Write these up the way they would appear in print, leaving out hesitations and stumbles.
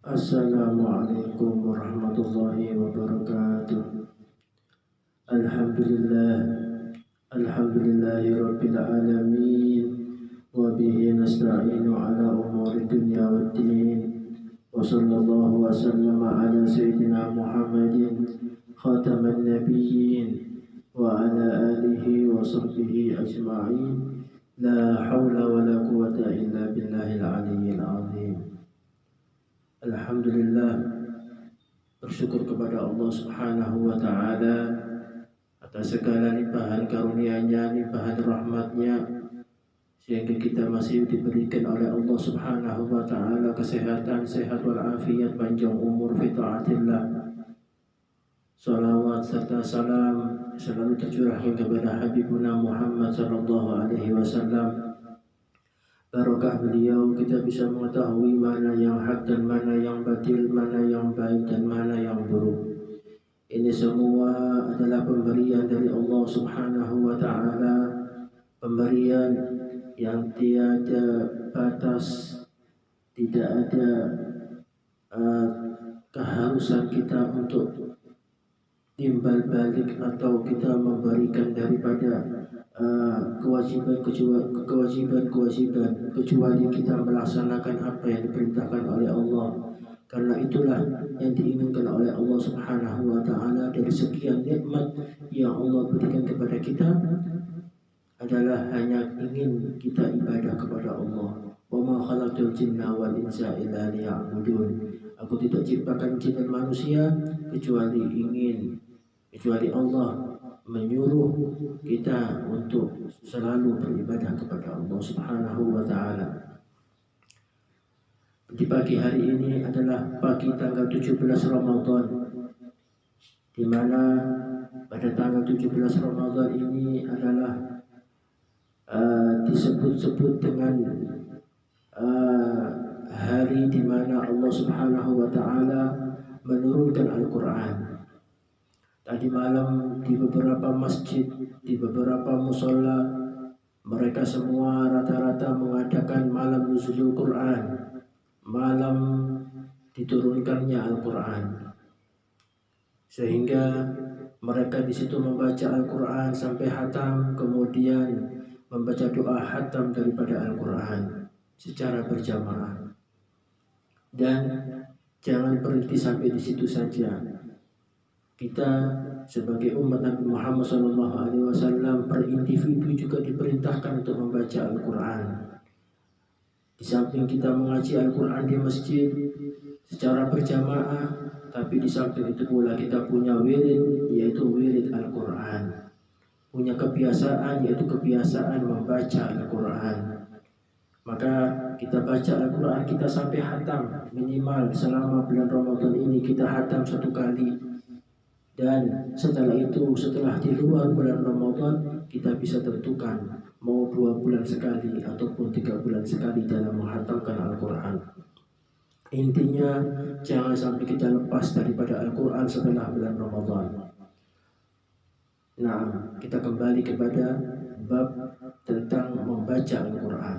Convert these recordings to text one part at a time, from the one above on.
Assalamualaikum warahmatullahi wabarakatuh. Alhamdulillah, alhamdulillahi rabbil alamin. Wa bihi nasta'inu ala umuri dunya waddin. Wa sallallahu wa sallama ala sayyidina Muhammadin khataman nabiyyin wa ala alihi wa sahbihi ajma'in. La hawla wa la quwwata illa billahil aliyyil azim. Alhamdulillah, bersyukur kepada Allah Subhanahu wa Ta'ala atas segala limpahan karunia-Nya, limpahan rahmat-Nya, sehingga kita masih diberikan oleh Allah Subhanahu wa Ta'ala kesehatan, sehat walafiat, panjang umur fi taatillah. Salawat serta salam selalu tercurahkan kepada Habibuna Muhammad sallallahu alaihi wasallam. Barokah beliau kita bisa mengetahui mana yang hak dan mana yang batil, mana yang baik dan mana yang buruk. Ini semua adalah pemberian dari Allah Subhanahu wa Ta'ala, pemberian yang tiada batas, tidak ada keharusan kita untuk timbal balik atau kita memberikan daripada kewajiban kecuali kita melaksanakan apa yang diperintahkan oleh Allah. Karena itulah yang diinginkan oleh Allah Subhanahu wa Ta'ala dari sekian nikmat yang Allah berikan kepada kita adalah hanya ingin kita ibadah kepada Allah. Wa ma khalaqtul jinna wal insa illa liya'budun. Aku tidak ciptakan jin dan manusia kecuali Allah menyuruh kita untuk selalu beribadah kepada Allah Subhanahu wa Ta'ala. Di pagi hari ini adalah pagi tanggal 17 Ramadan, di mana pada tanggal 17 Ramadan ini adalah disebut-sebut dengan hari di mana Allah Subhanahu wa Ta'ala menurunkan Al-Quran. Tadi malam di beberapa masjid, di beberapa musola, mereka semua rata-rata mengadakan malam nuzulul Quran, malam diturunkannya Al-Quran, sehingga mereka di situ membaca Al-Quran sampai hatam, kemudian membaca doa hatam daripada Al-Quran secara berjamaah. Dan jangan berhenti sampai di situ saja. Kita sebagai umat Nabi Muhammad SAW per individu juga diperintahkan untuk membaca Al-Quran. Di samping kita mengaji Al-Quran di masjid secara berjamaah, tapi di samping itu pula kita punya wirid, yaitu wirid Al-Quran. Punya kebiasaan, yaitu kebiasaan membaca Al-Quran. Maka kita baca Al-Quran kita sampai hatam, minimal selama bulan Ramadan ini kita hatam 1 kali. Dan setelah itu, setelah di luar bulan Ramadan, kita bisa tentukan mau 2 bulan sekali ataupun 3 bulan sekali dalam menghatamkan Al-Quran. Intinya jangan sampai kita lepas daripada Al-Quran setelah bulan Ramadan. Nah, kita kembali kepada bab tentang membaca Al-Quran.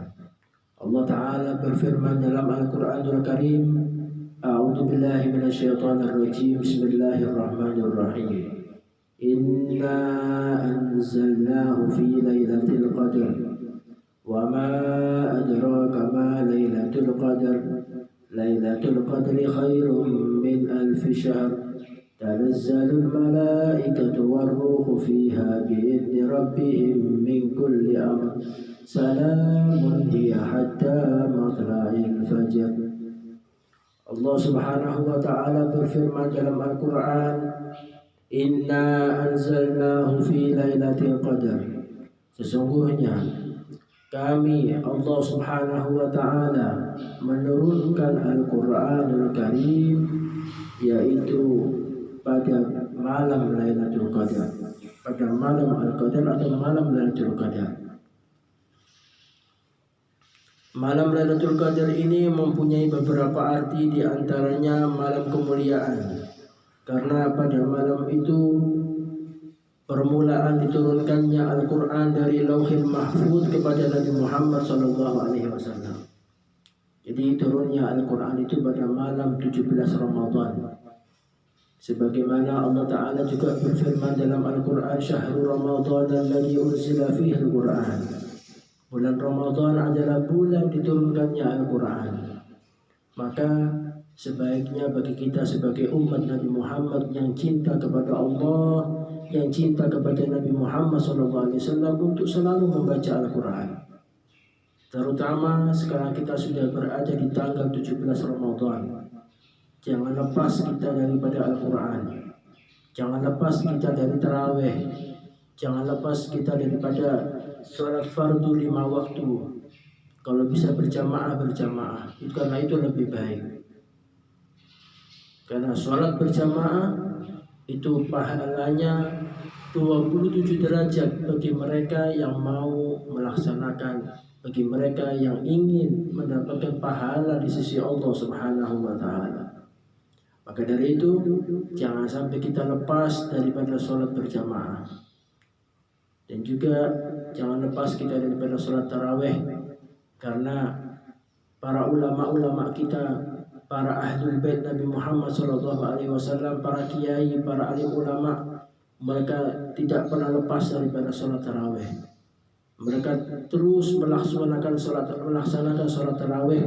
Allah Ta'ala berfirman dalam Al-Quranul Karim, A'udzu billahi minasyaitonir rajim. Bismillahirrahmanirrahim. Inna anzalnahu fi lailatul qadr. Wa ma adraka ma lailatul qadr. Lailatul qadri khairum min alfi syahr. Tanazzalul malaikatu war-ruhu fiha bi'izni rabbihim min kulli amr. Salamun hiya hatta matla'il fajr. Allah Subhanahu wa Ta'ala berfirman dalam Al-Quran, Inna anzalnahu fi lailatul qadr. Sesungguhnya kami Allah Subhanahu wa Ta'ala menurunkan Al-Quranul Karim, yaitu pada malam Lailatul Qadar, pada malam Al-Qadar atau malam Lailatul Qadar. Malam Lailatul Qadar ini mempunyai beberapa arti, di antaranya malam kemuliaan. Karena pada malam itu permulaan diturunkannya Al-Quran dari Lauhil Mahfuz kepada Nabi Muhammad SAW. Jadi turunnya Al-Quran itu pada malam 17 Ramadan. Sebagaimana Allah Ta'ala juga berfirman dalam Al-Quran, Syahrul Ramadan alladhi unzila fihi Al-Quran. Bulan Ramadan adalah bulan diturunkannya Al-Quran. Maka sebaiknya bagi kita sebagai umat Nabi Muhammad yang cinta kepada Allah, yang cinta kepada Nabi Muhammad SAW, untuk selalu membaca Al-Quran. Terutama sekarang kita sudah berada di tanggal 17 Ramadan. Jangan lepas kita daripada Al-Quran. Jangan lepas kita dari tarawih. Jangan lepas kita daripada sholat fardu 5 waktu. Kalau bisa berjamaah, berjamaah. Karena itu lebih baik. Karena sholat berjamaah itu pahalanya 27 derajat bagi mereka yang mau melaksanakan, bagi mereka yang ingin mendapatkan pahala di sisi Allah Subhanahu wa Ta'ala. Maka dari itu, jangan sampai kita lepas daripada sholat berjamaah. Dan juga jangan lepas kita daripada sholat tarawih. Karena para ulama-ulama kita, para ahlul bait Nabi Muhammad SAW, para kiai, para alim ulama, mereka tidak pernah lepas daripada sholat tarawih. Mereka terus melaksanakan sholat tarawih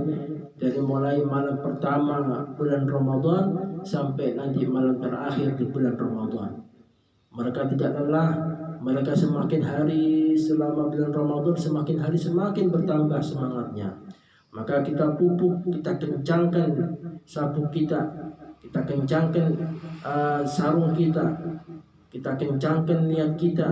dari mulai malam pertama bulan Ramadan sampai nanti malam terakhir di bulan Ramadan. Mereka tidak lelah. Mereka semakin hari selama bulan Ramadan, semakin hari semakin bertambah semangatnya. Maka kita pupuk, kita kencangkan sabuk kita kencangkan sarung kita kencangkan niat kita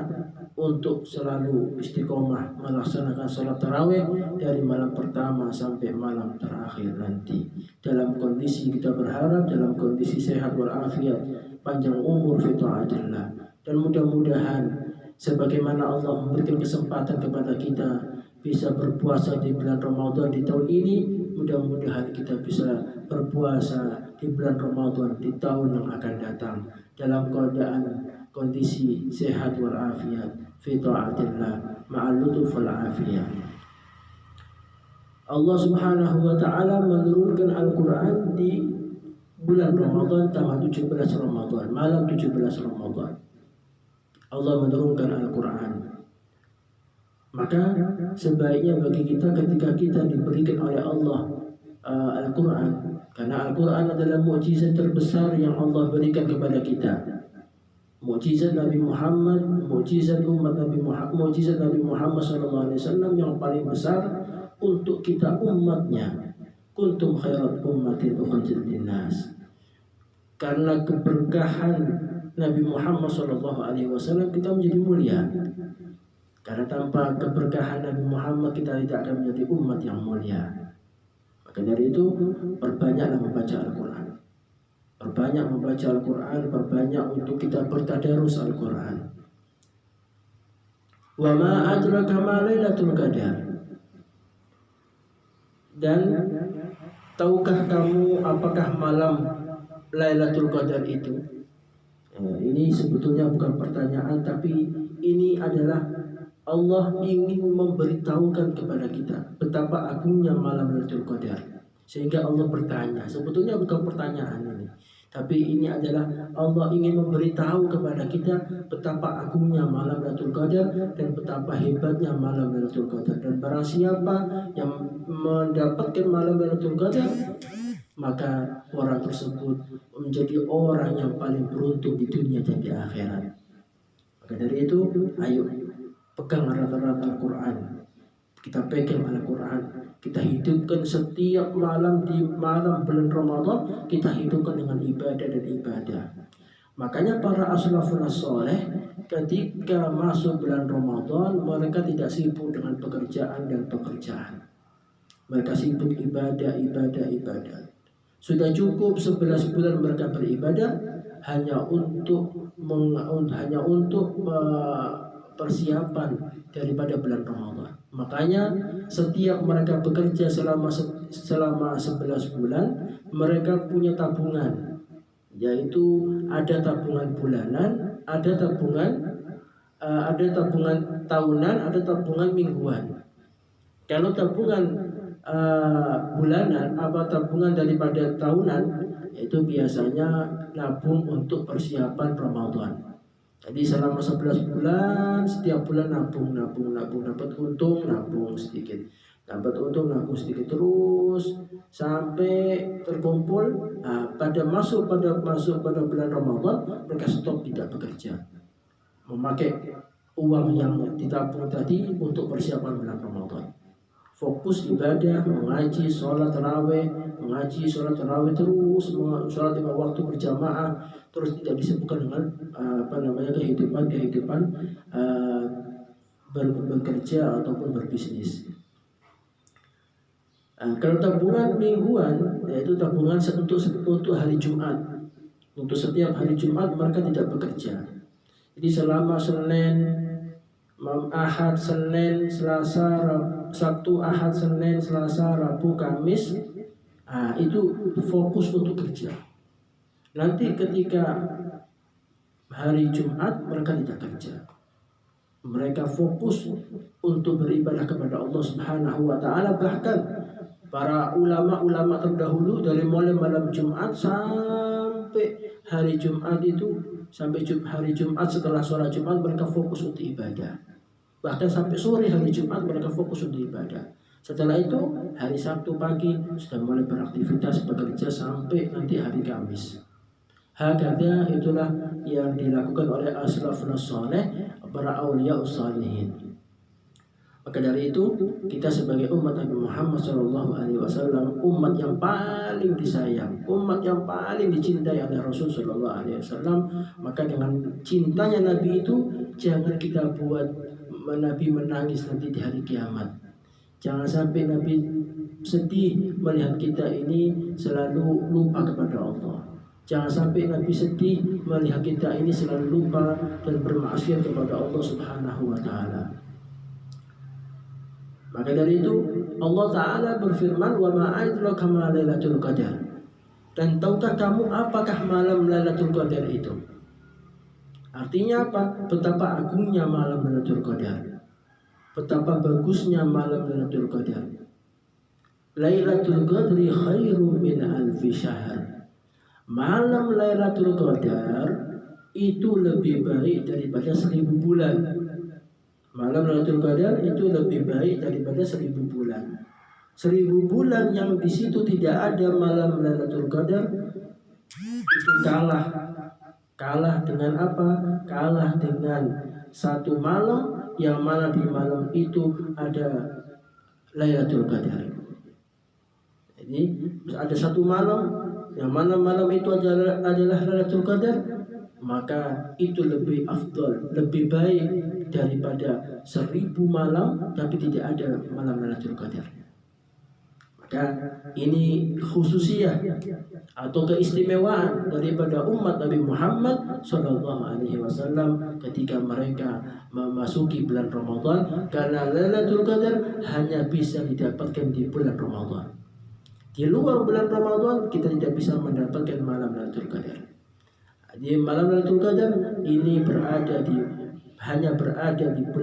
untuk selalu istiqomah melaksanakan sholat tarawih dari malam pertama sampai malam terakhir nanti. Dalam kondisi kita berharap dalam kondisi sehat walafiat, panjang umur fi taatillah. Dan mudah-mudahan sebagaimana Allah memberikan kesempatan kepada kita bisa berpuasa di bulan Ramadan di tahun ini, mudah-mudahan kita bisa berpuasa di bulan Ramadan di tahun yang akan datang dalam keadaan kondisi sehat walafiat fi taatillah ma'al lutuf wal afiyah. Allah Subhanahu wa Ta'ala menurunkan Al-Quran di bulan Ramadan tanggal 17 Ramadan, malam 17 Ramadan. Allah menurunkan Al-Quran. Maka sebaiknya bagi kita ketika kita diberikan oleh Allah Al-Quran, karena Al-Quran adalah mukjizat terbesar yang Allah berikan kepada kita. Mukjizat Nabi Muhammad, mukjizat umat Nabi Muhammad, mukjizat Nabi Muhammad SAW yang paling besar untuk kita umatnya. Kuntum khairat ummatin ukhrijat linnas. Karena keberkahan Nabi Muhammad SAW kita menjadi mulia. Karena tanpa keberkahan Nabi Muhammad kita tidak akan menjadi umat yang mulia. Maka dari itu perbanyaklah membaca Al-Quran. Perbanyak membaca Al-Quran, perbanyak untuk kita bertadarus Al-Quran. Wa ma adraka ma Lailatul Qadar. Dan tahukah kamu apakah malam Lailatul Qadar itu? Ini sebetulnya bukan pertanyaan, tapi ini adalah Allah ingin memberitahukan kepada kita betapa agungnya malam Lailatul Qadar. Sehingga Allah bertanya, sebetulnya bukan pertanyaan ini, tapi ini adalah Allah ingin memberitahu kepada kita betapa agungnya malam Lailatul Qadar dan betapa hebatnya malam Lailatul Qadar. Dan barang siapa yang mendapatkan malam Lailatul Qadar, maka orang tersebut menjadi orang yang paling beruntung di dunia dan di akhirat. Maka dari itu, ayo pegang erat-erat Al-Quran. Kita pegang Al-Quran, kita hidupkan setiap malam di malam bulan Ramadan, kita hidupkan dengan ibadah dan ibadah. Makanya para as-salafun as-saleh ketika masuk bulan Ramadan, mereka tidak sibuk dengan pekerjaan dan pekerjaan. Mereka sibuk ibadah. Sudah cukup 11 bulan mereka beribadah hanya untuk persiapan daripada bulan Ramadan. Makanya setiap mereka bekerja selama 11 bulan, mereka punya tabungan, yaitu ada tabungan bulanan, ada tabungan tahunan, ada tabungan mingguan. Kalau tabungan bulanan apa tabungan daripada tahunan, itu biasanya nabung untuk persiapan Ramadan. Jadi selama 11 bulan, setiap bulan nabung, dapat untung, nabung sedikit, terus sampai terkumpul. Pada masuk pada bulan Ramadan, mereka stop, tidak bekerja, memakai uang yang ditabung tadi untuk persiapan bulan Ramadan. Fokus ibadah, mengaji, sholat tarawih, terus sholat 5 waktu berjamaah, terus tidak disebutkan dengan kehidupan bekerja ataupun berbisnis. Kalau tabungan mingguan, yaitu tabungan untuk hari Jumat. Untuk setiap hari Jumat mereka tidak bekerja. Jadi selama Senin, Ahad, Senin, Selasa, Sabtu, Ahad, Senin, Selasa, Rabu, Kamis, itu fokus untuk kerja. Nanti ketika hari Jumat mereka tidak kerja. Mereka fokus untuk beribadah kepada Allah Subhanahu wa taala. Bahkan para ulama terdahulu dari mulai malam Jumat sampai hari Jumat hari Jumat setelah sholat Jumat mereka fokus untuk ibadah. Bahkan sampai sore hari Jumat mereka fokus untuk ibadah. Setelah itu hari Sabtu pagi sudah mulai beraktivitas bekerja sampai nanti hari Kamis. Hakadha, itulah yang dilakukan oleh as-salafun saleh, para auliya salihin. Maka dari itu kita sebagai umat Nabi Muhammad SAW, umat yang paling disayang, umat yang paling dicintai oleh Rasul SAW, maka dengan cintanya Nabi itu jangan kita buat Nabi menangis nanti di hari kiamat. Jangan sampai Nabi sedih melihat kita ini selalu lupa kepada Allah. Jangan sampai Nabi sedih melihat kita ini selalu lupa dan bermaksiat kepada Allah Subhanahu wa taala. Maka dari itu Allah Ta'ala berfirman, wa ma adraka ma lailatul qadar. Dan tahukah kamu apakah malam Lailatul Qadar itu? Artinya apa? Betapa agungnya malam Lailatul Qadar, betapa bagusnya malam Lailatul Qadar. Lailatul Qadri khairum min alfi syahr. Malam Lailatul Qadar itu lebih baik daripada 1000 bulan. Malam Lailatul Qadar itu lebih baik daripada 1000 bulan. 1000 bulan yang di situ tidak ada malam Lailatul Qadar itu kalah dengan apa? Kalah dengan satu malam yang mana di malam itu ada Lailatul Qadar. Jadi ada satu malam yang mana malam itu adalah Lailatul Qadar, maka itu lebih afdal, lebih baik daripada 1000 malam tapi tidak ada malam Lailatul Qadar. Maka ini khususiyah atau keistimewaan daripada umat Nabi Muhammad SAW ketika mereka memasuki bulan Ramadan, karena Lailatul Qadar hanya bisa didapatkan di bulan Ramadan. Di luar bulan Ramadan kita tidak bisa mendapatkan malam Lailatul Qadar. Jadi malam Lailatul Qadar ini hanya berada di bulan